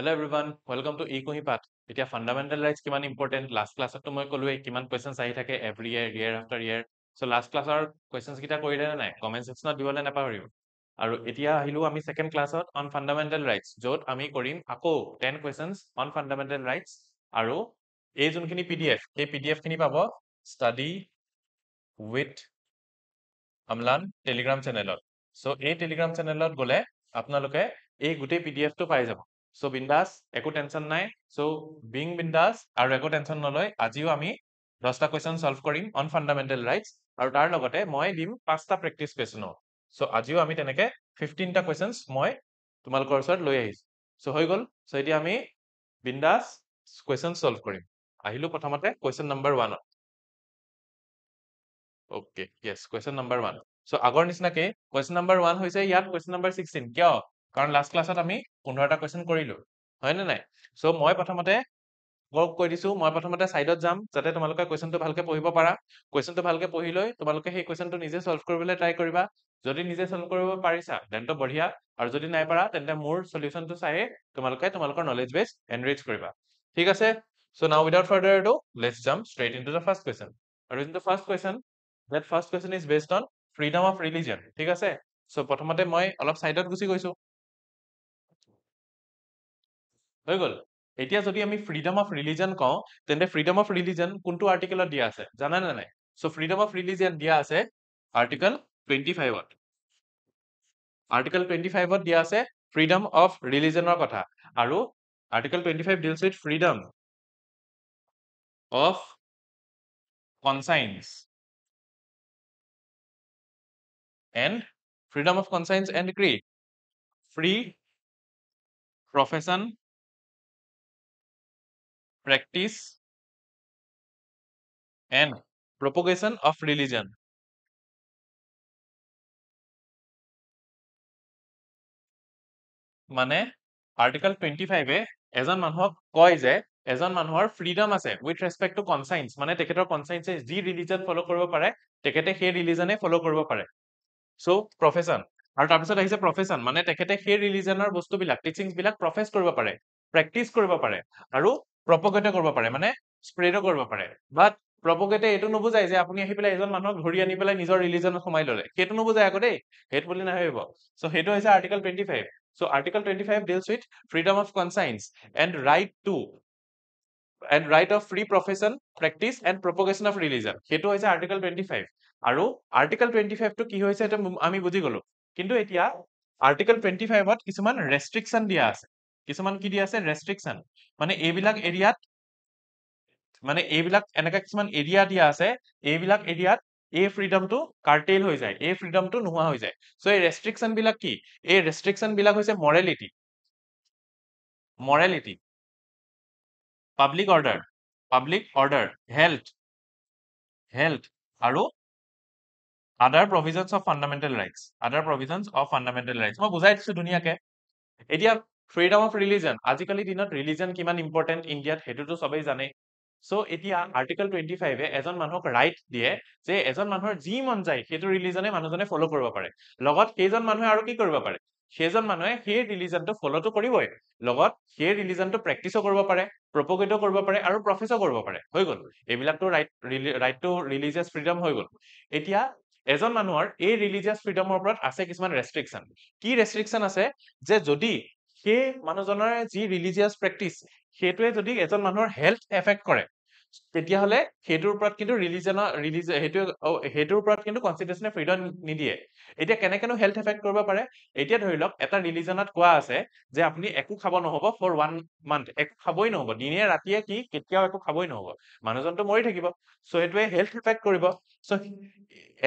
Hello everyone, welcome to eKohipat. এতিয়া fundamental rights কিমান important last class তো মই কলোৱে কিমান questions আহি থাকে every year after year. So last class ৰ questions কিটা কৰিলে নাই comment section ত দিবলৈ নাপাহৰিব। আৰু এতিয়া আহিলো আমি second class to on fundamental rights য'ত আমি কৰিম আকৌ 10 questions on fundamental rights আৰু এই যোনখিনি PDF এই PDF খিনি পাব study with Amlan Telegram channel. So এই Telegram channel গলে আপোনালোকে এই গোটেই PDF টো পাই যাব। So বিন্দাস একো টেনশন নাই। So being বিন্দাস আৰু একো টেনশন নলয় আজিও আমি 10টা কোৱেশ্চন সলভ কৰিম on fundamental rights আৰু তাৰ লগতে মই দিম 5টা প্ৰেক্টিস কোৱেশ্চন। So আজিও আমি তেনেকে 15টা কোৱেশ্চনস মই তোমালোকৰ ওচৰত লৈ আহিছো। So হৈ গল। So এতিয়া আমি বিন্দাস কোৱেশ্চন সলভ কৰিম। আহিলো প্ৰথমতে question number 1 Okay, yes, question number 1. So আগৰ নিচিনাকে question number 1 হৈছে ইয়াত question number 16 কিয় কাৰণ লাষ্ট ক্লাছত আমি 15টা question কৰিলো হয় নে নাই সো মই প্ৰথমতে কৈ দিছো মই প্ৰথমতে সাইডত যাম যাতে তোমালোকে কোৱেশ্চনটো ভালকে পঢ়িব পাৰা কোৱেশ্চনটো ভালকে পঢ়ি লৈ তোমালোকে সেই কোৱেশ্চনটো নিজে সলভ কৰিবলৈ ট্ৰাই কৰিবা যদি নিজে সলভ কৰিব পাৰিছা তেন্তে বঢ়িয়া আৰু যদি নাই পাৰা তেন্তে মোৰ সলিউশনটো চাই তোমালোকে তোমালোকৰ নলেজ বেস এনৰিচ কৰিবা ঠিক আছে so now without further ado let's jump straight into the first question আৰু in the first question that first question is based on freedom of religion ঠিক আছে so প্ৰথমতে মই অলপ সাইডত গুছি গৈছো হৈ গল এতিয়া যদি আমি freedom of religion কওঁ তেন্তে freedom of religion কোনটো আৰ্টিকেলত দিয়া আছে জানা না নাই so freedom of religion দিয়া আছে article 25 ত article 25 ত দিয়া আছে freedom of religion ৰ কথা আৰু article 25 deals with freedom of conscience and freedom of conscience and creed free profession practice and propagation of religion মানে article 25 এ এজন মানুহক কয় যে এজন মানুহৰ ফ্ৰীডম আছে উইথ ৰেসপেক্ট টু কনসাইন্স মানে তেখেতৰ কনসাইন্সে যি ৰিলিজন ফলো কৰিব পাৰে তেখেতে সেই ৰিলিজনে ফলো কৰিব পাৰে সো প্ৰফেশন আৰু তাৰ পিছত আহিছে প্ৰফেশন মানে তেখেতে সেই ৰিলিজনৰ বস্তুবিলাক টিচিংস বিলাক প্ৰফেস কৰিব পাৰে প্ৰেক্টিস কৰিব পাৰে আৰু প্ৰপগেট কৰিব পাৰে মানে স্প্ৰেডো কৰিব পাৰে বাট প্ৰপগেটে এটো নুবুজায় যে আপুনি আহি পেলাই এজন মানুহক ধৰি আনি পেলাই নিজৰ ৰিলিজনত সোমাই ললে সেইটো নুবুজায় আকৌ দেই হেট বুলি নাভাবিব সো সেইটো হৈছে article 25 So Article 25 deals with freedom of conscience and right of free profession, practice and propagation of religion. সেইটো হৈছে Article 25 আৰু Article 25 টো কি হৈছে এটা আমি বুজি গলো কিন্তু এতিয়া Article 25 ত কিছুমান restriction দিয়া আছে কিছুমান কি দিয়া আছে restriction মানে এইবিলাক এৰিয়াত মানে এইবিলাক এনেকা কিছুমান এৰিয়া দিয়া আছে এইবিলাক এৰিয়াত এই ফ্ৰীডমটো কাৰ্টেল হৈ যায় এই ফ্ৰীডমটো নোহোৱা হৈ যায় সো এই ৰেস্ট্ৰিকশন বিলাক কি এই ৰেস্ট্ৰিকশন বিলাক হৈছে morality public order health আৰু other provisions of fundamental rights মই বুজাই দিছো ধুনীয়াকে এতিয়া freedom of religion আজিকালি দিনত religion কিমান important ইন্ডিয়াত হেতুটো সবেই জানে সো এতিয়া আৰ্টিকেল 25 এ এজন মানুহক ৰাইট দিয়ে যে এজন মানুহৰ যি মন যায় সেইটো ৰিলিজনে মানুহজনে ফলো কৰিব পাৰে লগত কেইজন মানুহে আৰু কি কৰিব পাৰে সেইজন মানুহে সেই ৰিলিজনটো ফলোটো কৰিবই লগত সেই ৰিলিজনটো প্ৰেক্টিসও কৰিব পাৰে প্ৰপগেটও কৰিব পাৰে আৰু প্ৰফেসও কৰিব পাৰে হৈ গল এইবিলাকটো ৰাইট টু ৰিলিজিয়াছ ফ্ৰীডম হৈ গল এতিয়া এজন মানুহৰ এই ৰিলিজিয়াছ ফ্ৰীডমৰ ওপৰত আছে কিছুমান ৰেস্ট্ৰিকশন কি ৰেস্ট্ৰিকশন আছে যে যদি সেই মানুহজনৰ যি ৰিলিজিয়াছ প্ৰেক্টিস সেইটোৱে যদি এজন মানুহৰ হেলথ এফেক্ট কৰে তেতিয়া হলে হেতুৰ ওপৰত কিন্তু হেতুৰ ওপৰত কিন্তু কনস্টিটিউশনে ফ্ৰীডম নিদিয়ে এতিয়া কেনেকেনো হেলথ এফেক্ট কৰিব পাৰে এতিয়া ধৰি লওক এটা ৰিলিজনত কোৱা আছে যে আপুনি একো খাব নহব ফৰ 1 মান্থ একো খাবই নহব দিনে ৰাতিয়ে কি কেতিয়াও একো খাবই নহব মানুহজনটো মৰি থাকিব সো এটোৱে হেলথ এফেক্ট কৰিব সো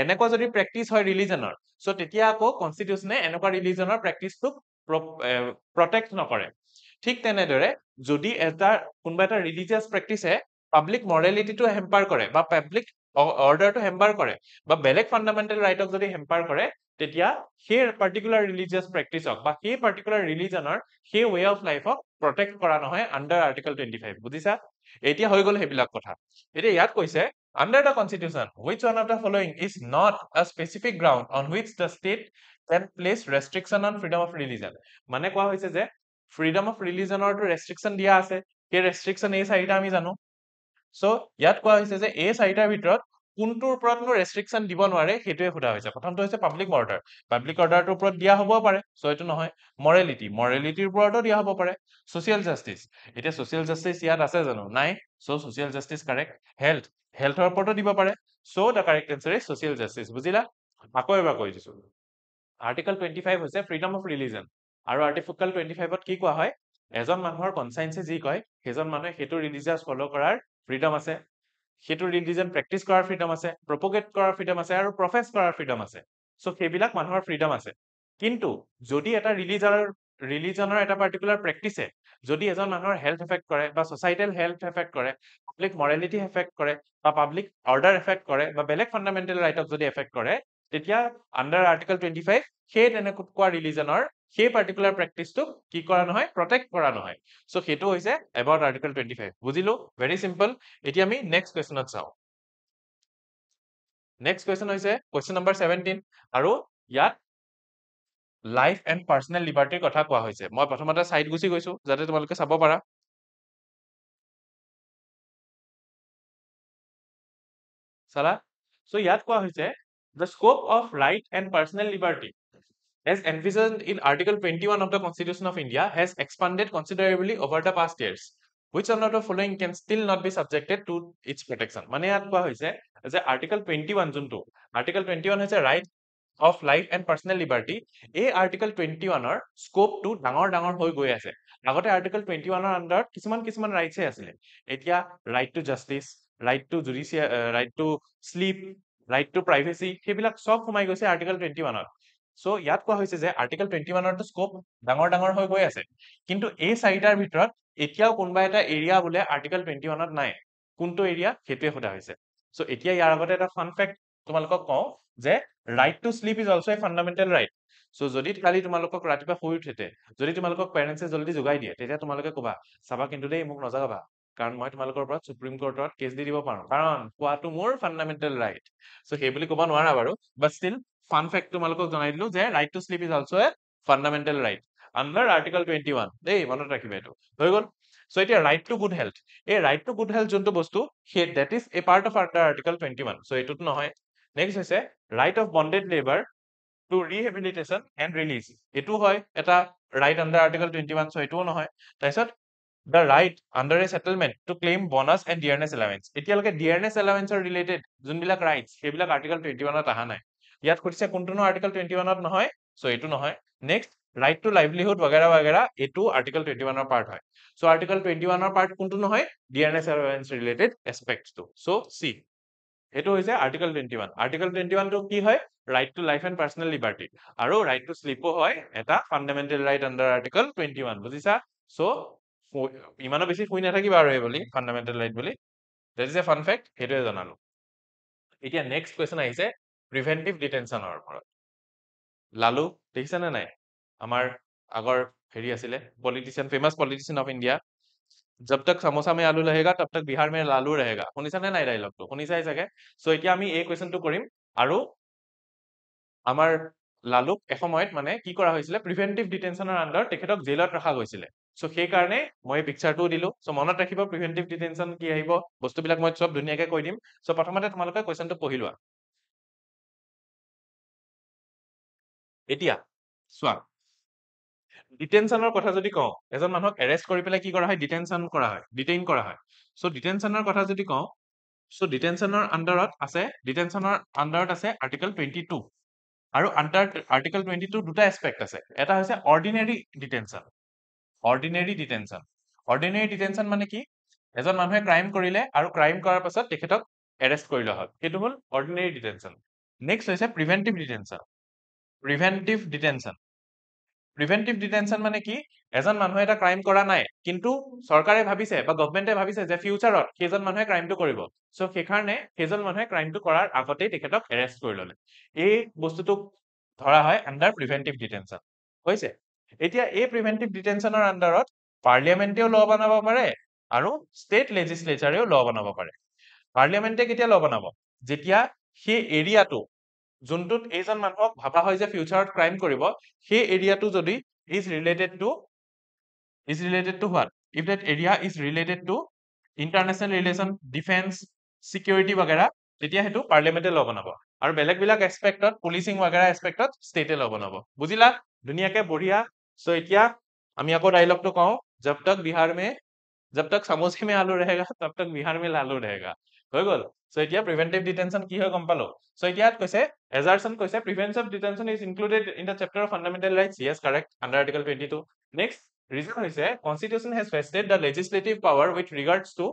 এনেকুৱা যদি প্ৰেক্টিস হয় ৰিলিজনৰ সো তেতিয়া আকৌ কনস্টিটিউশনে এনেকুৱা ৰিলিজনৰ প্ৰেক্টিসটো প্ৰটেক্ট নকৰে ঠিক তেনেদৰে যদি এটা কোনবা এটা ৰিলিজিয়াছ প্ৰেক্টিসে পাব্লিক মৰেলিটিটো হেম্পাৰ কৰে বা পাব্লিক অৰ্ডাৰটো হেম্পাৰ কৰে বা বেলেগ ফান্ডামেন্টাল ৰাইটক যদি হেম্পাৰ কৰে তেতিয়া সেই পাৰ্টিকুলাৰ ৰিলিজিয়াছ প্ৰেক্টিসক বা সেই পাৰ্টিকুলাৰ ৰিলিজনৰ সেই ওয়ে অফ লাইফক প্ৰটেক্ট কৰা নহয় আন্ডাৰ আৰ্টিকেল 25 বুজিছা এতিয়া হৈ গল হেবিলাক কথা এতিয়া ইয়াত কৈছে under the constitution which one of the following is not a specific ground on which the state can place restriction on freedom of religion মানে কোৱা হৈছে যে ফ্ৰীডম অফ ৰিলিজনৰটো ৰেষ্ট্ৰিকশ্যন দিয়া আছে সেই ৰেষ্ট্ৰিকশ্যন এই চাৰিটা আমি জানো সো ইয়াত কোৱা হৈছে যে এই চাৰিটাৰ ভিতৰত কোনটোৰ ওপৰতনো ৰেষ্ট্ৰিকশ্যন দিব নোৱাৰে সেইটোৱে সোধা হৈছে প্ৰথমটো হৈছে পাব্লিক অৰ্ডাৰটোৰ ওপৰত দিয়া হ'ব পাৰে সো এইটো নহয় মৰেলিটিৰ ওপৰতো দিয়া হ'ব পাৰে সোশিয়েল জাস্টিস এতিয়া সোশিয়েল জাস্টিস ইয়াত আছে জানো নাই সো সোশিয়েল জাস্টিস কাৰেক্ট হেল্থৰ ওপৰতো দিব পাৰে so the correct answer is social justice বুজিলা আকৌ এবাৰ কৈ দিছো আৰ্টিকল 25 হৈছে ফ্ৰীডম অফ ৰিলিজন আৰু আৰ্টিকল 25ত কি কোৱা হয় এজন মানুহৰ কনসাইন্সে যি কয় সেইজন মানুহে সেইটো ৰিলিজিয়াছ ফলো কৰাৰ ফ্ৰীডম আছে সেইটো ৰিলিজন প্ৰেক্টিচ কৰাৰ ফ্ৰীডম আছে প্ৰপগেট কৰাৰ ফ্ৰীডম আছে আৰু প্ৰফেছ কৰাৰ ফ্ৰীডম আছে সো সেইবিলাক মানুহৰ ফ্ৰীডম আছে কিন্তু যদি এটা ৰিলিজনৰ এটা পাৰ্টিকুলাৰ প্ৰেক্টিছে যদি এজন মানুহৰ হেল্থ এফেক্ট কৰে বা সোসাইটেল হেল্থ এফেক্ট কৰে পাব্লিক মৰেলিটি এফেক্ট কৰে বা পাব্লিক অৰ্ডাৰ এফেক্ট কৰে বা বেলেগ ফান্ডামেন্টেল ৰাইটক যদি এফেক্ট কৰে তেতিয়া আন্ডাৰ আৰ্টিকল 25 সেই তেনেকুৱা ৰিলিজনৰ সেই পাৰ্টিকুলাৰ প্ৰেক্টিছটো কি কৰা নহয় প্ৰটেক্ট কৰা নহয় সো সেইটো হৈছে এবাউট আৰ্টিকল 25 বুজিলো ভেৰি সিম্পল এতিয়া আমি নেক্সট কোৱেশ্যনত চাও নেক্সট কোৱেশ্যন হৈছে কোৱেশ্যন নম্বৰ 17 আৰু ইয়াত লাইফ এণ্ড পাৰ্সনেল লিবাৰ্টিৰ কথা কোৱা হৈছে মই প্ৰথমতে সাইড গুছি গৈছো যাতে তোমালোকে চাব পাৰা চালা সো ইয়াত কোৱা হৈছে the scope of right and personal liberty as envisioned in Article 21 of the Constitution of India has expanded considerably over the past years. Which one of the following can still not be subjected to its protection? মানে ইয়াত কোৱা হৈছে যে Article 21 যোনটো Article 21 হৈছে right of life and personal liberty এই Article 21 ৰ স্কোপটো ডাঙৰ হৈ গৈ আছে আগতে Article 21 ৰ আন্ডাৰত কিছুমান ৰাইটছে আছিলে এতিয়া right to justice right to judicial right to sleep right to privacy সেইবিলাক সব সোমাই গৈছে Article 21 ত সো ইয়াত কোৱা হৈছে যে আৰ্টিকল 21 ৰ স্কোপ ডাঙৰ হৈ গৈ আছে কিন্তু এই চাৰিটাৰ ভিতৰত এতিয়াও কোনবা এটা এৰিয়া বোলে আৰ্টিকল 21 ত নাই কোনটো এৰিয়া হেতুৱে সোধা হৈছে সো এতিয়া ইয়াৰ আগতে এটা ফান ফ্যাক্ট তোমালোকক কওঁ যে right to sleep is also a fundamental right so যদি কালি তোমালোকক ৰাতিপুৱা শুই উঠেতে যদি তোমালোকক পেৰেন্টছে জলদি জগাই দিয়ে তেতিয়া তোমালোকে কবা চাবা কিন্তু দেই মোক নজগাবা কাৰণ মই তোমালোকৰ পৰা সুপ্ৰিম কোৰ্টত কেছ দি দিব পাৰো কাৰণ কোৱাটো মোৰ ফান্ডামেন্টাল ৰাইট সো সেই বুলি ক'ব নোৱাৰা বাৰু বাট ষ্টিল ফান ফ্যাক্ট তোমালোকক জনাই দিলো যে right to sleep is also a fundamental right under article 21 দেই মনত ৰাখিবা এইটো হৈ গল সো এতিয়া ৰাইট টু গুড হেল্থ এই ৰাইট টু গুড হেল্থ যোনটো বস্তু সেই that is a part of under article 21 so এইটোত নহয় নেক্সট হৈছে right of bonded labour to rehabilitation and release এটো হয় এটা ৰাইট আন্ডাৰ আৰ্টিকল 21 সো এটোও নহয় তাৰপিছত the right under a settlement to claim bonus and dearness allowance এতিয়ালৈকে dearness allowance ৰ related যোনবিলাক rights সেইবিলাক article 21 ত আহা নাই ইয়াত খুদিছে কোনটো article 21 ত নহয় সো এটো নহয় next right to livelihood वगैरह এটো article 21 ৰ part হয় সো article 21 ৰ part কোনটো নহয় dearness allowance related aspects to so c এটো হৈছে article 21 টো কি হয় right to life and personal liberty আৰু right to sleep হয় এটা fundamental right under article 21 বুজিছা সো ইমানো বেছি শুই নাথাকিবা আৰু এই বুলি ফান্ডামেন্টাল ৰাইট বুলি that is a fun fact হেতুৱে জানালো এতিয়া নেক্সট কোৱেশ্চন আহিছে প্ৰিভেন্টিভ ডিটেনশনৰ ওপৰত লালু দেখিছা নে নাই আমাৰ আগৰ হেৰি আছিলে পলিটিशिয়ান ফেমাস পলিটিशिয়ান অফ ইন্ডিয়া जब तक समोसा में आलू रहेगा तब तक बिहार में लालू रहेगा শুনিছা নে নাই ডায়লগটো শুনিছাই চাগে সো এতিয়া আমি এই কোৱেশ্চনটো কৰিম আৰু আমাৰ লালুক এসময়ত মানে কি কৰা হৈছিলে প্ৰিভেন্টিভ ডিটেনশনৰ আন্ডাৰত তেখেতক জেলত ৰখা গৈছিলে সো সেই কাৰণে মই পিকচাৰটো দিলো সো মনত ৰাখিব প্ৰিভেন্টিভ ডিটেনশন কি আহিব বস্তুবিলাক মই সব ধুনীয়াকৈ কৈ দিম সো প্ৰথমতে তোমালোকে কোৱেশ্চনটো পঢ়ি লোৱা এতিয়া চোৱা ডিটেনশনৰ কথা যদি কওঁ এজন মানুহক এৰেষ্ট কৰি পেলাই কি কৰা হয় ডিটেনশন কৰা হয় ডিটেইন কৰা হয় সো ডিটেনশনৰ কথা যদি কওঁ সো ডিটেনশনৰ আন্ডাৰত আছে আৰ্টিকল 22 আৰু আন্ডাৰ আৰ্টিকল 22 দুটা এসপেক্ট আছে এটা হৈছে অৰ্ডিনাৰী ডিটেনশন মানে কি এজন মানুহে ক্ৰাইম কৰিলে আৰু ক্ৰাইম কৰাৰ পাছত তেখেতক এৰেষ্ট কৰি লোৱা হয় সেইটো হল অৰ্ডিনাৰী ডিটেনশন নেক্সট হৈছে প্ৰিভেন্টিভ ডিটেনশন মানে কি এজন মানুহে এটা ক্ৰাইম কৰা নাই কিন্তু চৰকাৰে ভাবিছে বা গভৰ্ণমেণ্টে ভাবিছে যে ফিউচাৰত সেইজন মানুহে ক্ৰাইমটো কৰিব সো সেইকাৰণে সেইজন মানুহে ক্ৰাইমটো কৰাৰ আগতেই তেখেতক এৰেষ্ট কৰি ললে এই বস্তুটোক ধৰা হয় আন্ডাৰ প্ৰিভেন্টিভ ডিটেনশন হৈছে এতিয়া এই প্ৰিভেন্টিভ ডিটেনশনৰ আন্ডাৰত পাৰ্লিয়ামেন্টেও ল বনাব পাৰে আৰু ষ্টেট লেজিসলেচাৰেও ল বনাব পাৰে পাৰ্লিয়ামেন্টে কেতিয়া ল বনাব যেতিয়া সেই এৰিয়াটো যোনটোত এইজন মানুহক ভাবা হয় যে ফিউচাৰত ক্ৰাইম কৰিব সেই এৰিয়াটো যদি is related to is related to what? If that area is related to international relation, defense, security वगैरह তেতিয়া হেতু পাৰ্লিয়ামেন্টে ল বনাব আৰু বেলেগ বেলেগ এসপেক্টত পুলিচিং वगैरह এসপেক্টত স্টেটে ল বনাব বুজিলা ধুনিয়াকে বঢ়িয়া সো এতিয়া আমি আকৌ ডায়লগটো কওঁ जब तक बिहार में जब तक समोसे में आलू रहेगा तब तक बिहार में लालू रहेगा হৈ গল সো এতিয়া প্ৰিভেন্টিভ ডিটেনশন কি হয় গম পালো সো এতিয়া কৈছে এজাৰশন কৈছে prevention of detention is included in the chapter of fundamental rights yes correct under article 22 next reason হৈছে constitution has vested the legislative power with regards to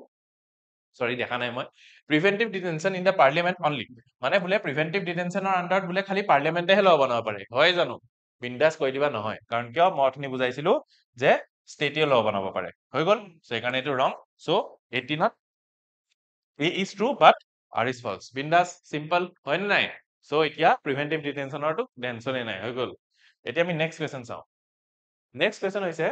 sorry দেখা নাই মই preventive detention in the parliament only মানে বোলে প্ৰিভেন্টিভ ডিটেনশনৰ আন্ডাৰত বোলে খালি পাৰ্লিয়ামেন্টেহে ল বনাব পাৰে হয় জানো বিন্দাস কৈ দিবা নহয় কাৰণ কিয় মই অথনি বুজাইছিলো যে ষ্টেটে ল বনাব পাৰে হৈ গল সো এখানে এটো ৰং so 18 A is true but R is false বিন্দাস সিম্পল হয় না নাই সো এতিয়া প্ৰিভেন্টিভ ডিটেনশনৰটো টেনশনে নাই হৈ গল এতিয়া আমি নেক্সট কোৱেশ্চন চাও নেক্সট কোৱেশ্চন হৈছে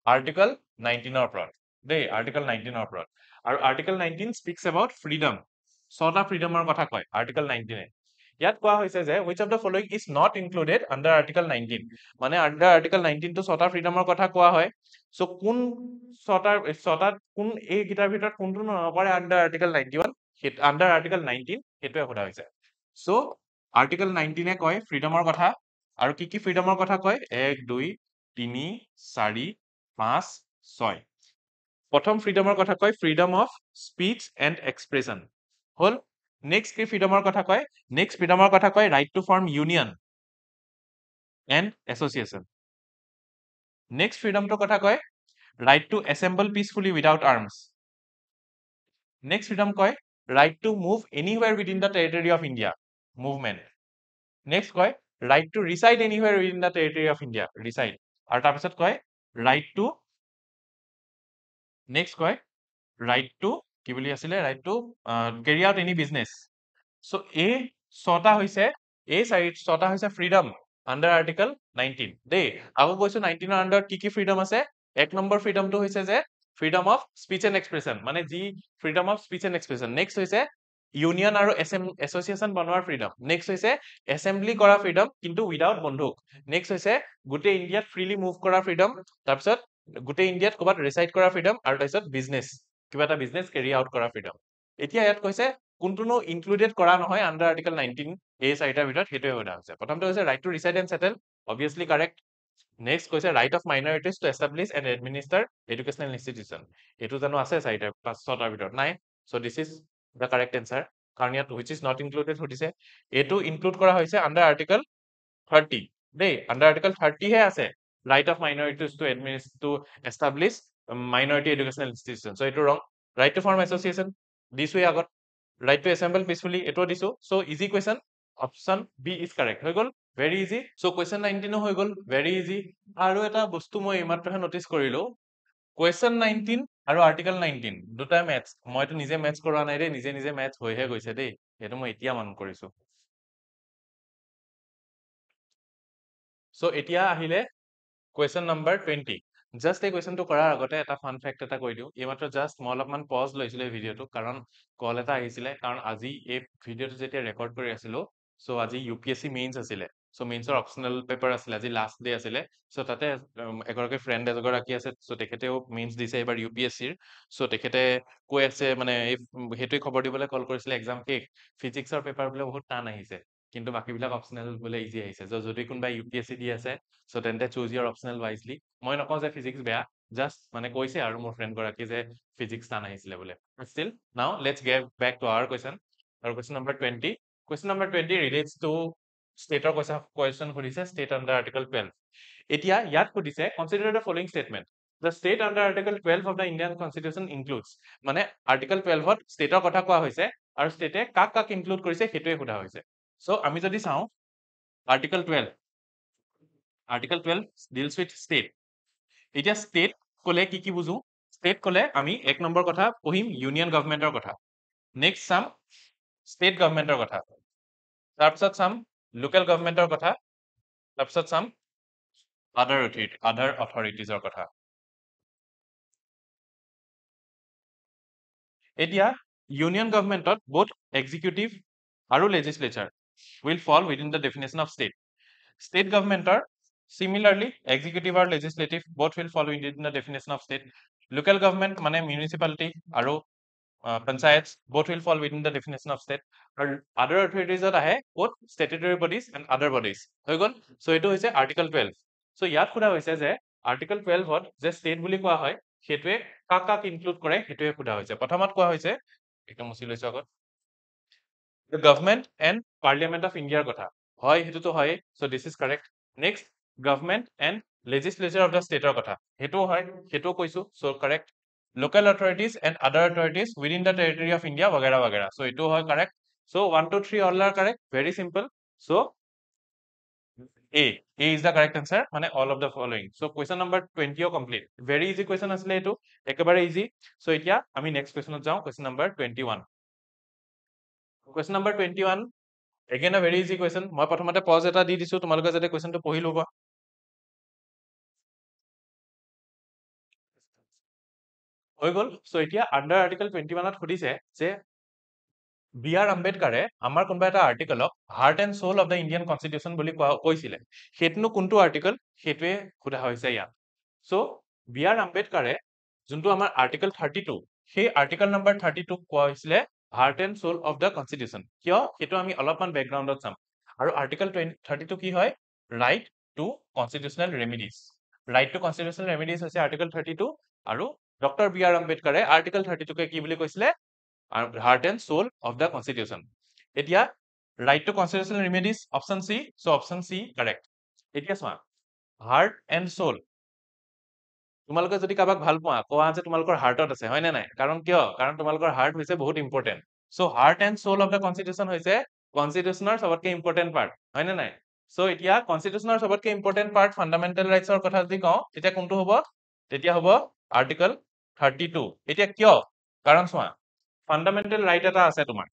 আৰ্টিকল 19 ৰ ওপৰত দেই আৰ্টিকল 19 ৰ ওপৰত আৰু আৰ্টিকল 19 স্পিক্স এবাউট ফ্ৰীডম ছটা ফ্ৰীডমৰ কথা কয় আৰ্টিকল 19 এ ইয়াত কোৱা হৈছে যে which of the following is not included under article 19 মানে under article 19 তো ছটা ফ্ৰীডমৰ কথা কোৱা হয় সো কোন ছটাত কোন এই গিটাৰ ভিতৰত কোনটো নপৰে under article 91 under article 19 হেতুৱে সোধা হৈছে সো article 19 এ কয় ফ্ৰীডমৰ কথা আৰু কি কি ফ্ৰীডমৰ কথা কয় 1 2 3 4 5 6 প্ৰথম ফ্ৰীডমৰ কথা কয় freedom of speech and expression হল নেক্সট কি ফ্ৰীডমৰ কথা কয় নেক্সট ফ্ৰীডমৰ কথা কয় right to form union and association next ফ্ৰীডমটোৰ কথা কয় right to assemble peacefully without arms next freedom কয় right to move anywhere within the territory of India movement next কয় right to reside anywhere within the territory of India reside আৰু তাৰপিছত কয় right to next কয় right to কি বুলি আছিলে right to carry out any business so এই ছটা হৈছে এই ছটা হৈছে freedom under article 19 দেই আকৌ কৈছো 19 ৰ আন্ডাৰত কি freedom আছে এক নম্বৰ freedomটো হৈছে যে freedom of speech and expression মানে যি freedom of speech and expression next হৈছে ইউনিয়ন আৰু এছ'চিয়েশ্যন বনোৱাৰ freedom next হৈছে assembly কৰা freedom কিন্তু without বন্ধুক next হৈছে গোটেই ইণ্ডিয়াত freely move কৰা freedom তাৰপিছত গোটেই ইণ্ডিয়াত ক'বাত ৰিচাইড কৰা freedom আৰু তাৰপিছত বিজনেছ কিবা এটা বিজনেছ কেৰি আউট কৰা freedom এতিয়া ইয়াত কৈছে কোনটোনো ইনক্লুডেড কৰা নহয় আন্ডাৰ আৰ্টিকল 19 এই চাৰিটাৰ ভিতৰত হেতুৱে সোধা হৈছে প্ৰথমটো হৈছে right to reside and settle obviously correct next কৈছে right of minorities to establish and administer educational institution এটো জানো আছে চাৰিটা পাঁচ ছটাৰ ভিতৰত নাই so this is the correct answer কাৰণ ইয়াত which is not included সুধিছে এটো ইনক্লুড কৰা হৈছে আন্ডাৰ আৰ্টিকল 30 দেই আন্ডাৰ আৰ্টিকল 30 হে আছে right of minorities to administer to establish minority educational institution so eto wrong right to form association this way agot right to assemble peacefully eto disu so easy question option B is correct হৈ গল very easy so question 19 হৈ গল very easy আৰু এটা বস্তু মই এইমাত্ৰহে notice কৰিলো question 19 আৰু article 19 দুটা maths মইতো নিজে ম্যাথছ কৰা নাই ৰে নিজে নিজে ম্যাথছ হৈহে গৈছে দেই এটো মই এতিয়া মন কৰিছো so এতিয়া আহিলে question number 20 just এই questionটো কৰাৰ আগতে এটা ফান ফ্যাক্ট এটা কৈ দিও এইমাত্ৰ জাস্ট মই অলপমান পজ লৈছিলো এই ভিডিওটো কাৰণ কল এটা আহিছিলে কাৰণ আজি এই ভিডিওটো যেতিয়া ৰেকৰ্ড কৰি আছিলো সো আজি ইউপিএসসি মেইনছ আছিলে সো মেইনছৰ অপচনেল পেপাৰ আছিলে আজি লাষ্ট ডে আছিলে সো তাতে এগৰাকী ফ্ৰেন্ড এগৰাকী আছে সো তেখেতেও মেইনছ দিছে এবাৰ ইউপিএসসিৰ সো তেখেতে কৈ আছে মানে এই হেতুই খবৰ দিবলৈ কল কৰিছিলে এক্সাম শেষ ফিজিক্সৰ পেপাৰ বোলে বহুত টান আহিছে কিন্তু বাকিবিলাক অপচনেল বোলে ইজি আহিছে যদি কোনবা ইউপিএসসি দি আছে সো তেন্তে চুজ ইয়ৰ অপচনেল ৱাইজলি মই নকওঁ যে ফিজিক্স বেয়া জাস্ট মানে কৈছে আৰু মোৰ ফ্ৰেন্ড গৰাকী যে ফিজিক্স টান আহিছিলে বোলে still now let's get back to our question আৰু question number 20 question number 20 relates to stateৰ question সুধিছে state under article 12 এতিয়া ইয়াত সুধিছে consider the following statement the state under article 12 of the Indian constitution includes মানে article 12 ত stateৰ কথা কোৱা হৈছে আৰু state কাক কাক include কৰিছে হেতুৱে সোধা হৈছে so আমি যদি চাও article 12 deals with state এতিয়া state কলে কি বুঝো state কলে আমি এক নম্বৰ কথা পঢ়িম ইউনিয়ন গভৰ্ণমেন্টৰ কথা নেক্সট চাম ষ্টেট গভৰ্ণমেন্টৰ কথা তাৰপিছত চাম লোকেল গভৰ্ণমেন্টৰ কথা তাৰপিছত চাম আদাৰ অথৰিটিজৰ কথা এতিয়া ইউনিয়ন গভৰ্ণমেন্টত both executive আৰু legislature will fall within the definition of state state governmentor Similarly, executive or legislative both will fall within the definition of state. Local government মানে municipality আৰু panchayats both will fall within the definition of state. আৰু other authorities আহে both statutory bodies and other bodies. হৈ গল? So এইটো হৈছে Article 12. So ইয়াত সোধা হৈছে যে Article 12ত যে state বুলি কোৱা হয় সেইটোৱে কাক কাক include কৰে সেইটোৱে সোধা হৈছে। প্ৰথমত কোৱা হৈছে একদম মুছি লৈছো আগত the government and parliament of India কথা হয় হেতুটো হয় so this is correct next government and legislature of the state কথা হেতু হয় হেতু কৈছো so correct local authorities and other authorities within the territory of India वगैरह वगैरह so এটো হয় correct so 1 2 3 all are correct very simple so A is the correct answer মানে all of the following so question number 20 O complete very easy question আসলে এটো একেবাৰে easy so এতিয়া আমি next questionত যাও question number 21 question number 21 again a very easy question মই প্ৰথমতে pause এটা দি দিছো তোমালোকে যাতে questionটো পঢ়ি লবা হৈ গল সো এতিয়া আন্ডাৰ আৰ্টিকেল 21 ত খুদিছে যে বি আৰ আম্বেদকাৰে আমাৰ কোনবা এটা আৰ্টিকেলক heart and soul of the Indian constitution বুলি কৈছিলে হেতনো কোনটো আৰ্টিকেল হেতুৱে খুদা হৈছে ইয়াত সো বি আৰ আম্বেদকাৰে যোনটো আমাৰ আৰ্টিকেল 32 সেই আৰ্টিকেল নাম্বাৰ 32 কোৱা হৈছিলে heart and soul of the constitution কিয় হেতু আমি অলপমান ব্যাকগ্ৰাউণ্ডত চাম আৰু আৰ্টিকেল 32 কি হয় right to constitutional remedies right to constitutional remedies হৈছে আৰ্টিকেল 32 আৰু ডক্টৰ বি আৰ আম্বেদকাৰে আৰ্টিকেল 32 কে কি বুলি কৈছিলে heart and soul of the constitution এতিয়া right to constitutional remedies option C so option C correct এতিয়া সোৱা heart and soul তোমালোকে যদি কাবাক ভাল পোৱা কোৱা যে তোমালোকৰ হাৰ্টত আছে হয় না নাই কাৰণ কিয় কাৰণ তোমালোকৰ হাৰ্ট হৈছে বহুত important so heart and soul of the constitution হৈছে কনস্টিটিউশনৰ সবতকৈ ইম্পৰ্টেন্ট পাৰ্ট হয় না নাই সো এতিয়া কনস্টিটিউশনৰ সবতকৈ ইম্পৰ্টেন্ট পাৰ্ট ফান্ডামেন্টাল ৰাইটছৰ কথা যদি কওঁ তেতিয়া কোনটো হ'ব তেতিয়া হ'ব আৰ্টিকেল 32 এতিয়া কিয় কাৰণ সোৱা ফান্ডামেন্টাল ৰাইট এটা আছে তোমাৰ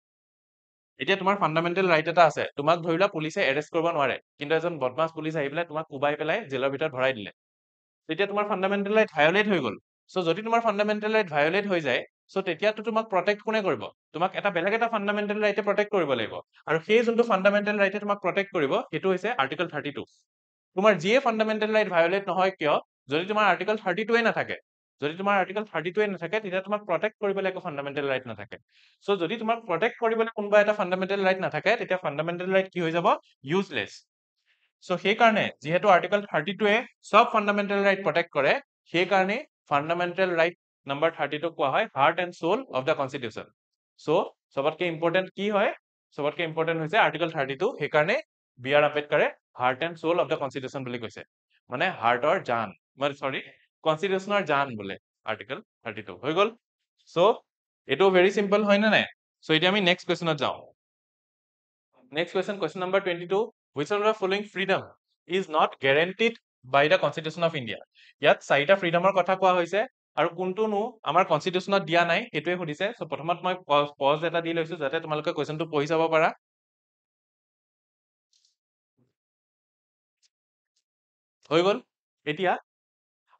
এতিয়া তোমাৰ ফান্ডামেন্টাল ৰাইট এটা আছে তোমাক ধৰিলা পুলিচে এৰেষ্ট কৰিব নোৱাৰে কিন্তু এজন বদমাস পুলিচ আহি পেলাই তোমাক কুবাই পেলাই জেলৰ ভিতৰত ভৰাই দিলে তেতিয়া তোমাৰ ফান্ডামেন্টাল ৰাইট ভায়োলেট হৈ গল সো যদি তোমাৰ ফান্ডামেন্টাল ৰাইট ভায়োলেট হৈ যায় সো তেতিয়াতো তোমাক প্ৰটেক্ট কোনে কৰিব তোমাক এটা বেলেগ এটা ফান্ডামেন্টাল ৰাইটে প্ৰটেক্ট কৰিব লাগিব আৰু সেই যোনটো ফান্ডামেন্টাল ৰাইটে তোমাক প্ৰটেক্ট কৰিব হেতু হৈছে আৰ্টিকেল 32 তোমাৰ যিয়ে ফান্ডামেন্টাল ৰাইট ভায়োলেট নহয় কিয় যদি তোমাৰ আৰ্টিকেল 32 এ নাথাকে যদি তোমাৰ আৰ্টিকেল 32 এ নাথাকে তেতিয়া তোমাক প্ৰটেক্ট কৰিবলৈ একো ফান্ডামেন্টাল ৰাইট নাথাকে সো যদি তোমাক প্ৰটেক্ট কৰিবলৈ কোনবা এটা ফান্ডামেন্টাল ৰাইট নাথাকে তেতিয়া ফান্ডামেন্টাল ৰাইট কি হৈ যাব ইউজলেস সো সেই কাৰণে যেহেতু আৰ্টিকেল 32 এ সব ফান্ডামেন্টাল ৰাইট প্ৰটেক্ট কৰে সেই কাৰণে ফান্ডামেন্টাল ৰাইট নাম্বাৰ 32 কোৱা হয় heart and soul of the constitution so সবতকৈ ইম্পৰ্টেন্ট কি হয় সবতকৈ ইম্পৰ্টেন্ট হৈছে আৰ্টিকেল 32 সেই কাৰণে বি আৰ আম্বেদকাৰে heart and soul of the constitution বুলি কৈছে মানে হাৰ্টৰ জান মানে সৰি কনস্টিটিউশনৰ জান বোলে আৰ্টিকেল 32 হৈ গল সো এটো ভেরি সিম্পল হয় না নাই সো এটা আমি নেক্সট কোয়েশ্চনত যাও next question question number 22 which of the following freedom is not guaranteed by the constitution of India ইয়াত চাৰিটা ফ্ৰিডমৰ কথা কোৱা হৈছে আৰু কোনটো নো আমাৰ কনস্টিটিউশনত দিয়া নাই হেতুৱে সুধিছে সো প্ৰথমত মই পজ এটা দি লৈছো যাতে তোমালোকে কোয়েশ্চনটো পঢ়ি যাব পাৰা হৈ গল এতিয়া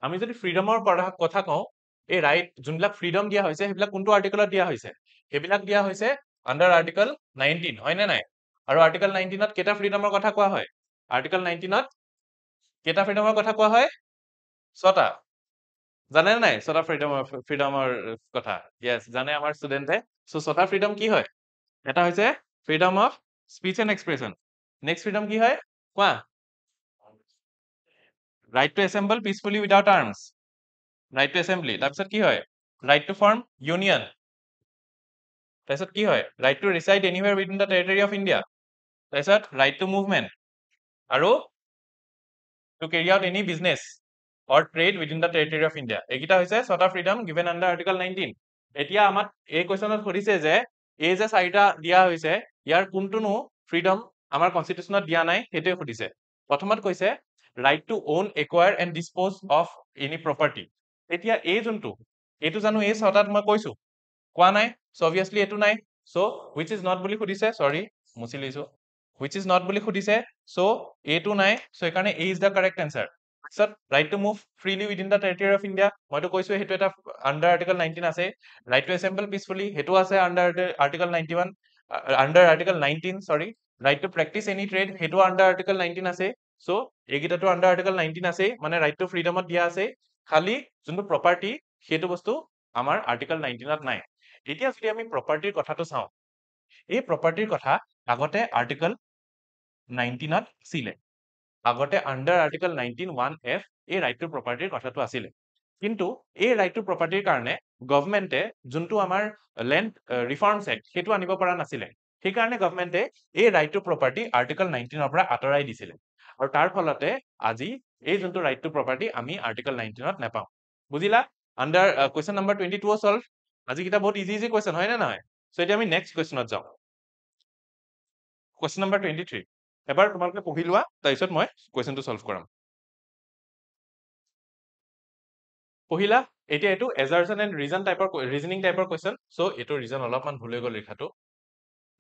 আমি যদি ফ্ৰিডমৰ কথা কওঁ এই ৰাইট যোনবিলাক ফ্ৰিডম দিয়া হৈছে সেইবিলাক কোনটো আৰ্টিকেলত দিয়া হৈছে সেইবিলাক দিয়া হৈছে আন্ডাৰ আৰ্টিকেল 19 হয় নে নাই আৰু আৰ্টিকেল 19 ত কেটা ফ্ৰিডমৰ কথা কোৱা হয় আৰ্টিকেল 19 ত কেটা ফ্ৰিডমৰ কথা কোৱা হয় ছটা জানে নাই ছটা ফ্ৰিডমৰ কথা ইয়েস জানে আমাৰ ষ্টুডেন্টে সো ছটা ফ্ৰিডম কি হয় এটা হৈছে freedom of speech and expression next freedom কি হয় কোৱা right to assemble peacefully without arms right to assembly তাৰপিছত কি হয় right to form union তাৰপিছত কি হয় right to reside anywhere within the territory of India তাৰপিছত right to movement আৰু to carry out any business or trade within the territory of India এইকিটা হৈছে ছটা freedom given under article 19 এতিয়া আমাক এই কোৱেশ্চনত সুধিছে যে এই যে চাৰিটা দিয়া হৈছে ইয়াৰ কোনটোনো freedom আমাৰ কনস্টিটিউশনত দিয়া নাই হেতুৱে সুধিছে প্ৰথমত কৈছে right to own acquire and dispose of any property এতিয়া এই যোনটো এটো জানো এই ছটাত মই কৈছো কোৱা নাই so obviously এটো নাই so which is not বুলি সুধিছে sorry মুছি লৈছো which is not বুলি সুধিছে so এটো নাই so একাৰণে a is the correct answer so right to move freely within the territory of India মইতো কৈছো হেতু এটা under article 19 আছে right to assemble peacefully হেতু আছে under article 91 under article 19 sorry right to practice any trade হেতু under article 19 আছে so এইকেইটাটো under article 19 আছে মানে ৰাইট টু ফ্ৰীডমত দিয়া আছে খালি যোনটো প্ৰপাৰ্টি সেইটো বস্তু আমাৰ আৰ্টিকল 19ত নাই এতিয়া যদি আমি প্ৰপাৰ্টিৰ কথাটো চাওঁ এই প্ৰপাৰ্টিৰ কথা আগতে আৰ্টিকল 19ত আছিলে আগতে আন্ডাৰ আৰ্টিকল 19(1)(f) এই ৰাইট টু প্ৰপাৰ্টিৰ কথাটো আছিলে কিন্তু এই ৰাইট টু প্ৰপাৰ্টিৰ কাৰণে গভৰ্ণমেণ্টে যোনটো আমাৰ লেণ্ড ৰিফৰ্মছ এক্ট সেইটো আনিব পৰা নাছিলে সেইকাৰণে গভৰ্ণমেণ্টে এই ৰাইট টু প্ৰপাৰ্টি আৰ্টিকল 19ৰ পৰা আঁতৰাই দিছিলে আৰু তাৰ ফলতে আজি এই যোনটো ৰাইট টু প্ৰপাৰ্টি আমি আৰ্টিকল 19ত নাপাওঁ বুজিলা আন্ডাৰ কুৱেশ্যন নম্বৰ 22 সলভ আজি কিটা বহুত ইজি ইজি কুৱেশ্যন হয় নে নহয় সো এতিয়া আমি নেক্সট কুৱেশ্যনত যাওঁ কুৱেশ্যন নম্বৰ 23 এবাৰ তোমালোকে পঢ়ি লোৱা তাৰপিছত মই কুৱেশ্যনটো সলভ কৰাম পহিলা এতিয়া এটো এজাৰশন এণ্ড ৰিজন টাইপৰ ৰিজনিং টাইপৰ কুৱেশ্যন সো এটো ৰিজন অলপমান ভুল হৈ গ'ল লিখাটো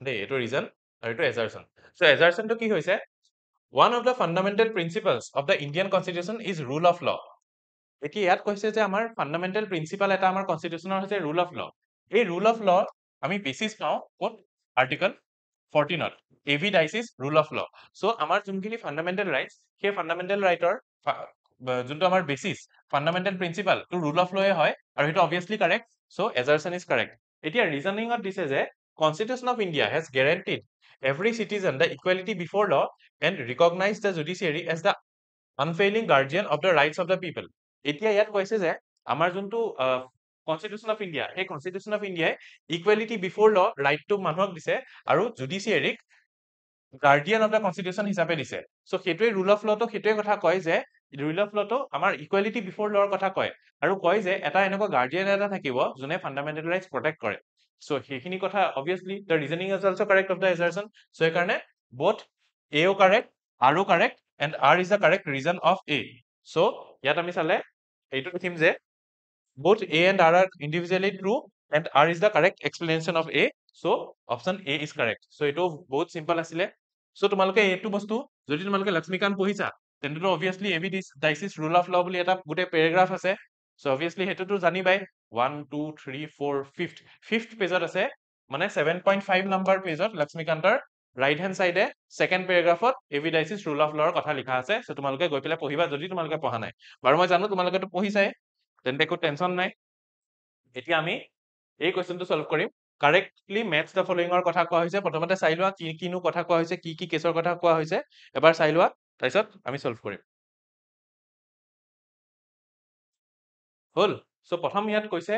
দেই এটো ৰিজন আৰু এটো এজাৰশন সো এজাৰশনটো কি হৈছে one of the fundamental principles of the Indian constitution is rule of law এতিয়া ইয়াত কৈছে যে আমাৰ ফান্ডামেন্টাল প্ৰিন্সিপাল এটা আমাৰ কনস্টিটিউশনৰ হৈছে ৰুল অফ ল এই ৰুল অফ ল আমি বেসিস পাওঁ কোন আৰ্টিকল 14ত এভিডাইসিস ৰুল অফ ল সো আমাৰ যোনখিনি ফান্ডামেন্টাল ৰাইটস সেই ফান্ডামেন্টাল ৰাইটৰ যোনটো আমাৰ বেসিস ফান্ডামেন্টাল প্ৰিন্সিপাল তো ৰুল অফ লয়ে হয় আৰু এটা obviously correct so assertion is correct এতিয়া ৰিজনিংত দিছে যে constitution of India has guaranteed every citizen the equality before law and recognize the judiciary as the unfailing guardian of the rights of the people এতিয়া ইয়াত কৈছে যে আমাৰ যোনটো কনস্টিটিউশন অফ ইন্ডিয়া এই কনস্টিটিউশন অফ ইন্ডিয়াই ইকুৱেলিটি বিফোৰ ল ৰাইটটো মানুহক দিছে আৰু জুডিচিয়াৰিক গাৰ্ডিয়ান অফ দ্য কনস্টিটিউশন হিচাপে দিছে সো সেইটোৱে ৰুল অফ লটো সেইটোৱে কথা কয় যে ৰুল অফ লটো আমাৰ ইকুৱেলিটি বিফোৰ লৰ কথা কয় আৰু কয় যে এটা এনেকুৱা গাৰ্ডিয়ান এটা থাকিব যোনে ফান্ডামেন্টাল ৰাইটস প্ৰটেক্ট কৰে সো সেইখিনি কথা obviously the reasoning is also correct of the assertion so এইকাৰণে both A ও কারেক্ট R ও correct and R is the correct reason of A so ইয়াত আমি চালে এইটো লিখিম যে both A and R are individually true and R is the correct explanation of A so option A is correct so এইটো বহুত simple আছিলে so তোমালোকে এইটো বস্তু যদি তোমালোকে লক্ষ্মীকান্ত পঢ়িছা তেন্তে obviously evidence rule of law বুলি এটা গোটে প্যাৰাগ্ৰাফ আছে so obviously হেতুটো জানিবাই 1 2 3 4 5th পেজত আছে মানে 7.5 নম্বৰ পেজত লক্ষ্মীকান্তৰ রাইট হ্যান্ড সাইডে সেকেন্ড প্যারাগ্রাফত এভিডাইসিস রুল অফ লর কথা লিখা আছে সো তোমালোকে গৈ পেলাই পঢ়িবা যদি তোমালোকে পঢ়া নাই বাৰু মই জানো তোমালোকে তো পঢ়িছাই তেন্তে একো টেনশন নাই এতিয়া আমি এই কোৱেশ্চনটো সলভ কৰিম কাৰেক্টলি ম্যাচ দ্য ফলোইংৰ কথা কোৱা হৈছে প্ৰথমতে চাই লোৱা কি কিনো কথা কোৱা হৈছে কি কেছৰ কথা কোৱা হৈছে এবাৰ চাই লোৱা তাৰপিছত আমি সলভ কৰিম হল সো প্ৰথম ইয়াত কৈছে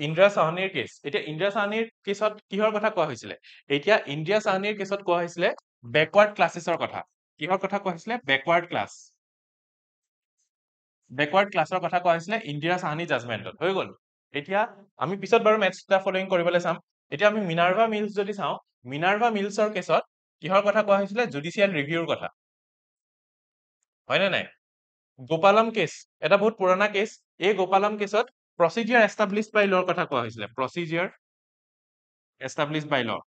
ইন্দিৰা সাহনীৰ কেছ এতিয়া ইন্দিৰা সাহনীৰ কেছত কিহৰ কথা কোৱা হৈছিলে এতিয়া ইন্দিৰা সাহনীৰ কেছত কোৱা হৈছিলে ব্যাকওয়াৰ্ড ক্লাसेसৰ কথা কিহৰ কথা কোৱা হৈছিলে ব্যাকওয়াৰ্ড ক্লাছৰ কথা কোৱা হৈছিলে ইন্দিৰা সাহনী জাজমেন্টত হৈ গল এতিয়া আমি পিছত বাৰু ম্যাথছ দা ফলোইং কৰিবলৈ চাম এতিয়া আমি মিনাৰ্ভা মিলছ যদি চাওঁ মিনাৰ্ভা মিলছৰ কেছত কিহৰ কথা কোৱা হৈছিলে জুডিশিয়াল ৰিভিউৰ কথা হয় নে নাই গোপালম কেছ এটা বহুত পুৰণা কেছ এই Gopalam কেছত procedure established by law কথা কোৱা হৈছিলে procedure established by law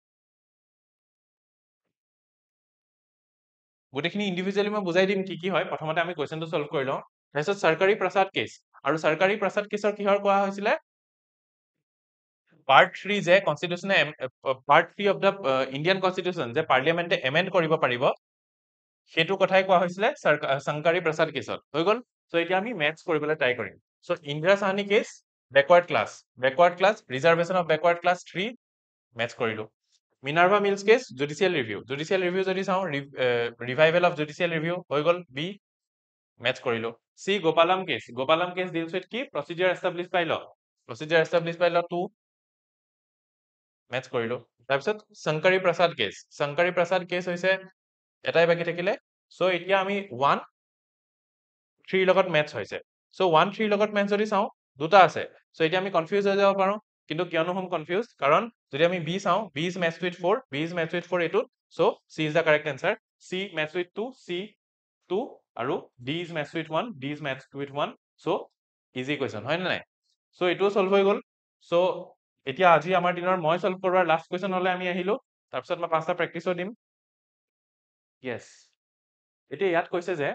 গোটেইখিনি ইন্ডিভিজুয়ালি মই বুজাই দিম কি হয় প্ৰথমতে আমি কোৱেশ্চনটো সলভ কৰি লওঁ তাৰপিছত চৰকাৰী প্ৰসাদ কেছ আৰু চৰকাৰী প্ৰসাদ কেছৰ কিহৰ কোৱা হৈছিলে পাৰ্ট 3 যে কনস্টিটিউশনে part 3 of the Indian constitution যে পাৰ্লিয়ামেন্টে এমেন্ড কৰিব পাৰিব সেইটো কথাই কোৱা হৈছিলে শংকৰী প্ৰসাদ কেছত হৈ গল সো এতিয়া আমি ম্যাথছ কৰিবলৈ ট্ৰাই কৰিম so Indira Sawhney case backward class reservation of backward class 3 match কৰিলো Minerva Mills case judicial review যদি চাও ৰিভাইভেল অফ জুডিশিয়াল ৰিভিউ হৈ গল বি ম্যাচ কৰিলো সি গোপালম কেস ডিলস উইথ কি প্ৰসিডিউৰ এস্টাবলিশ বাই ল 2 ম্যাচ কৰিলো তাৰপিছত শংকৰী প্ৰসাদ কেস হৈছে এটাই বাকি থাকিলে সো এতিয়া আমি 1 3 লগত ম্যাচ হৈছে সো 1 3 লগত ম্যাচ যদি চাও দুটা আছে সো এতিয়া আমি কনফিউজ হৈ যাব পাৰো কিন্তু কিয়নো হম কনফিউজ কাৰণ যদি আমি বি চাও B is match with 4 B is match with 4 এটুত so C is the correct answer C match with 2 C 2 আৰু D is match with 1 D is match with 1 so easy question হয় নে নাই so এটো solve হৈ গল so এতিয়া আজি আমাৰ দিনৰ মই সলভ কৰাৰ লাষ্ট কোৱেশ্চন হলে আমি আহিলো তাৰপিছত মই পাঁচটা প্ৰেক্টিসও দিম yes এতিয়া ইয়াত কৈছে যে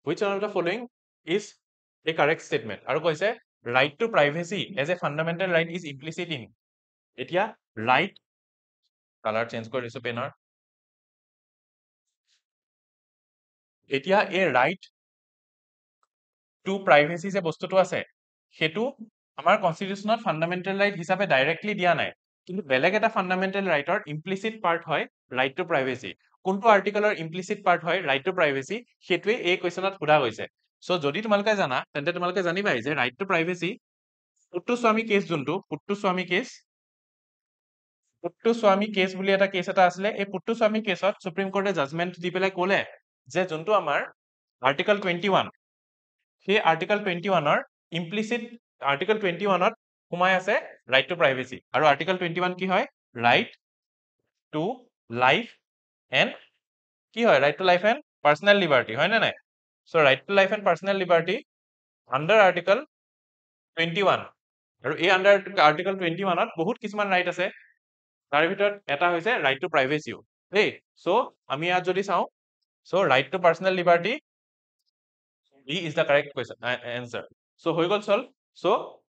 which one of the following is a correct statement আৰু কৈছে right to privacy as a fundamental right is implicit in এতিয়া right color change কৰি দিছো পেনৰ এতিয়া এই ৰাইট টু প্ৰাইভেচি যে বস্তুটো আছে সেইটো আমাৰ কনষ্টিটিউচনত ফাণ্ডামেণ্টেল ৰাইট হিচাপে ডাইৰেক্টলি দিয়া নাই কিন্তু বেলেগ এটা ফাণ্ডামেণ্টেল ৰাইটৰ ইমপ্লিচিট পাৰ্ট হয় ৰাইট টু প্ৰাইভেচি কোনটো আৰ্টিকলৰ ইমপ্লিচিট পাৰ্ট হয় ৰাইট টু প্ৰাইভেচি সেইটোৱে এই কুৱেশ্যনত সোধা হৈছে সো যদি তোমালোকে জানা তেন্তে তোমালোকে জানিবাই যে ৰাইট টু প্ৰাইভেচি পুট্টুস্বামী কেছ যোনটো পুট্টুস্বামী কেছ বুলি এটা কেছ এটা আছিলে এই পুট্টুস্বামী কেছত সুপ্ৰিম কোৰ্টে জাজমেন্ট দি পেলাই ক'লে যে যোনটো আমাৰ আৰ্টিকল 21 সেই আৰ্টিকল 21ৰ ইমপ্লিচিট আৰ্টিকল 21ত সোমাই আছে ৰাইট টু প্ৰাইভেচি আৰু আৰ্টিকল 21 কি হয় ৰাইট টু লাইফ এণ্ড কি হয় right to life and personnel liberty হয় নে নাই so right to life and personnel liberty under article 21 আৰু এই আন্ডাৰ আৰ্টিকল 21ত বহুত কিছুমান ৰাইট আছে তাৰ ভিতৰত এটা হৈছে ৰাইট টু প্ৰাইভেচিও দেই সো আমি ইয়াত যদি চাওঁ so right to personnel liberty B is the correct question answer so হৈ গল সল so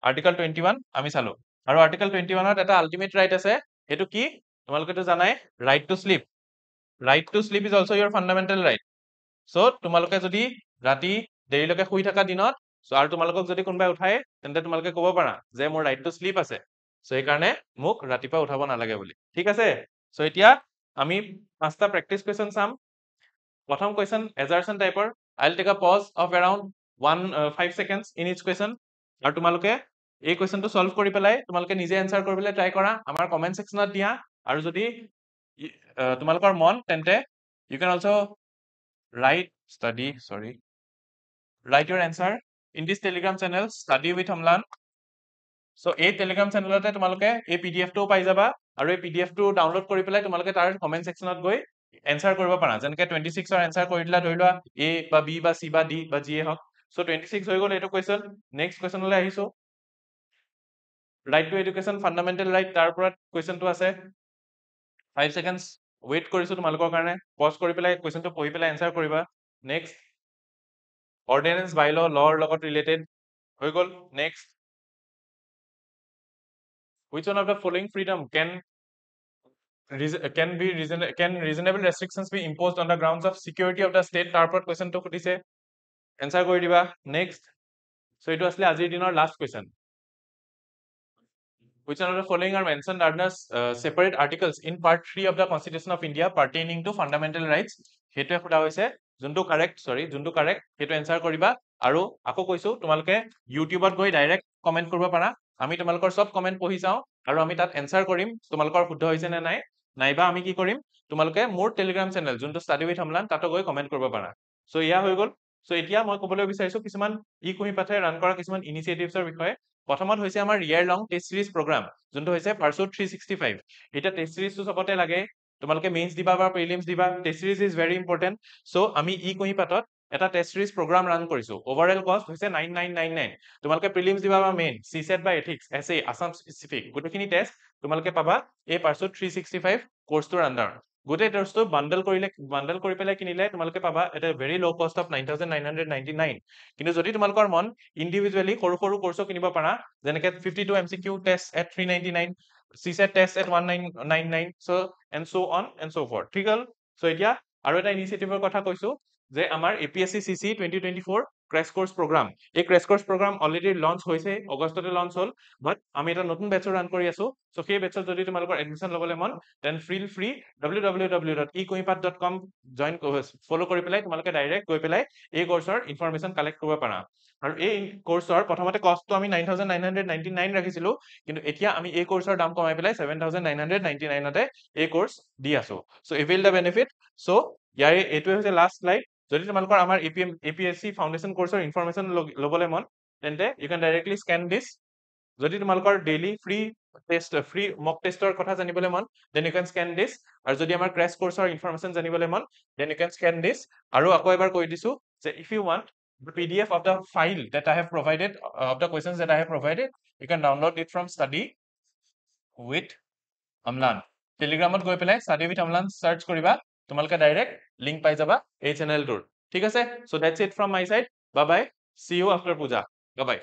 article 21 আমি চালো আৰু article 21 ত এটা ultimate right আছে হেতু কি তোমালোকে তো জানাই right to sleep is also your fundamental right so তোমালোকে যদি ৰাতি দেৰিলৈকে শুই থকা দিনত so আৰু তোমালোকক যদি কোনোবাই উঠায় তেন্তে তোমালোকে ক'ব পাৰা যে মোৰ right to sleep আছে so এই কাৰণে মোক ৰাতিপুৱা উঠাব নালাগে বুলি ঠিক আছে so এতিয়া আমি পাঁচটা প্ৰেক্টিস কোৱেশ্চন চাম প্ৰথম কোৱেশ্চন assertion টাইপৰ I'll take a pause of around 5 seconds in each question আৰু তোমালোকে এই কোৱেশ্চনটো সলভ কৰি পেলাই তোমালোকে নিজে এনসাৰ কৰিবলৈ ট্ৰাই কৰা আমাৰ কমেন্ট সেকশনত দিয়া আৰু যদি তোমালোকৰ মন তেন্তে you can also write your answer in this telegram channel study with Amlan so এই telegram channelতে তোমালোকে এই pdf টো পাই যাবা আৰু এই pdf টো ডাউনলোড কৰি পেলাই তোমালোকে তাৰ কমেন্ট সেকশনত গৈ এনসাৰ কৰিব পাৰা যেনেকৈ 26 ৰ এনসাৰ কৰি দিলা ধৰি লোৱা a বা b বা c বা d বা g এ হওক সো 26 হৈ গল এটো কোৱেশ্চন নেক্সট কোৱেশ্চনলৈ আহিছো ৰাইট টু এডুকেশ্যন ফান্ডামেন্টেল ৰাইট তাৰ ওপৰত কোৱেশ্চনটো আছে 5 seconds ওয়েট কৰিছো তোমালোকৰ কাৰণে পজ কৰি পেলাই কোৱেশ্চনটো পঢ়ি পেলাই এনসাৰ কৰিবা নেক্সট অৰ্ডিনেন্স বাই লৰ লগত ৰিলেটেড হৈ গল next which one of the following freedom can reasonable restrictions be imposed on the grounds of security of the state তাৰ ওপৰত কোৱেশ্চনটো খুদিছে এনসাৰ কৰি দিবা নেক্সট সো এটো আসলে আজিৰ দিনৰ last question which one of the following are mentioned under separate articles in part 3 of the constitution of India pertaining to fundamental rights হেতুৱে খুদা হৈছে যোনটো কাৰেক্ট হেতু এনসাৰ কৰিবা আৰু আকৌ কৈছো তোমালোকে ইউটিউবত গৈ ডাইৰেক্ট কমেন্ট কৰিব পাৰা আমি তোমালোকৰ সব কমেন্ট পঢ়ি যাও আৰু আমি তাত এনসাৰ কৰিম তোমালোকৰ শুদ্ধ হৈছে নে নাই নাইবা আমি কি কৰিম তোমালোকে মোৰ টেলিগ্ৰাম চেনেল যোনটো ষ্টাডি উইথ অমলান তাতো গৈ কমেন্ট কৰিব পাৰা সো ইয়া হৈ গল সো এতিয়া মই ক'বলৈ বিচাৰিছো কিছুমান ই কুহি পাঠে ৰান কৰা কিছুমান ইনিচিয়েটিভছৰ বিষয়ে প্ৰথমত হৈছে আমাৰ ইয়াৰ লং টেষ্ট সিৰিজ প্ৰগ্ৰাম যোনটো হৈছে পাৰসুট 365 এটা টেষ্ট সিৰিজটো সবতে লাগে তোমালোকে মেইনছ দিবা বা প্ৰিলিমছ দিবা test series is very important so আমি ই কুহি পাঠত এটা টেষ্ট সিৰিজ প্ৰগ্ৰাম ৰান কৰিছো ওভাৰঅল কষ্ট হৈছে 9999 তোমালোকে প্ৰিলিমছ দিবা বা মেইন সিসেট বা এথিক্স এসএ আসাম স্পেসিফিক গোটেইখিনি টেষ্ট তোমালোকে পাবা এই পাৰসুট 365 কোৰ্সটোৰ আন্ডাৰ গোটেই টেষ্টটো বান্ডল কৰি পেলাই কিনিলে তোমালোকে পাবা এটা ভেৰি লো কষ্ট অফ 9999 কিন্তু যদি তোমালোকৰ মন ইন্ডিভিজুৱেলি সৰু কোৰ্সো কিনিব পাৰা যেনেকৈ 52 MCQ test at 399 CSET test at 1999 so and so on and so forth ঠিক হল সো এতিয়া আৰু এটা ইনিচিয়েটিভৰ কথা কৈছো যে আমাৰ APSC CC 2024 ক্ৰেশ কোৰ্স প্ৰগ্ৰাম এই ক্ৰেশ কোৰ্স প্ৰগ্ৰাম অলৰেডি লঞ্চ হৈছে আগষ্টতে লঞ্চ হল বাট আমি এটা নতুন বেচ ৰান কৰি আছো সো সেই বেচত যদি তোমালোকৰ এডমিশন লবলৈ মন then feel free www.ecoimpath.com join follow কৰি পেলাই তোমালোকে ডাইৰেক্ট গৈ পেলাই এই কোৰ্সৰ ইনফৰমেশন কালেক্ট কৰিব পাৰা আৰু এই কোৰ্সৰ প্ৰথমতে কষ্টটো আমি 9999 ৰাখিছিলো কিন্তু এতিয়া আমি এই কোৰ্সৰ দাম কমাই পেলাই 7999 তে এই কোৰ্স দি আছো সো এভেইল দা বেনিফিট সো ইয়াৰে এটোৱে হৈছে লাষ্ট স্লাইড যদি তোমালোকৰ আমাৰ APSC ফাউন্ডেশন কোৰ্সৰ ইনফৰমেশন লবলৈ মন তেন্তে you can directly scan this যদি তোমালোকৰ ডেইলি ফ্ৰী মক টেষ্টৰ কথা জানিবলৈ মন then you can scan this আৰু যদি আমাৰ ক্ৰেশ কোৰ্সৰ ইনফৰমেশন জানিবলৈ মন then you can scan this আৰু আকৌ এবাৰ কৈ দিছো যে if you want the PDF of the file that I have provided of the questions that I have provided you can download it from study with Amlan টেলিগ্ৰামত গৈ পেলাই study with Amlan search কৰিবা তোমালোকে direct link পাই যাবা এই চেনেলটোৰ ঠিক আছে so that's it from my side bye bye see you after puja bye bye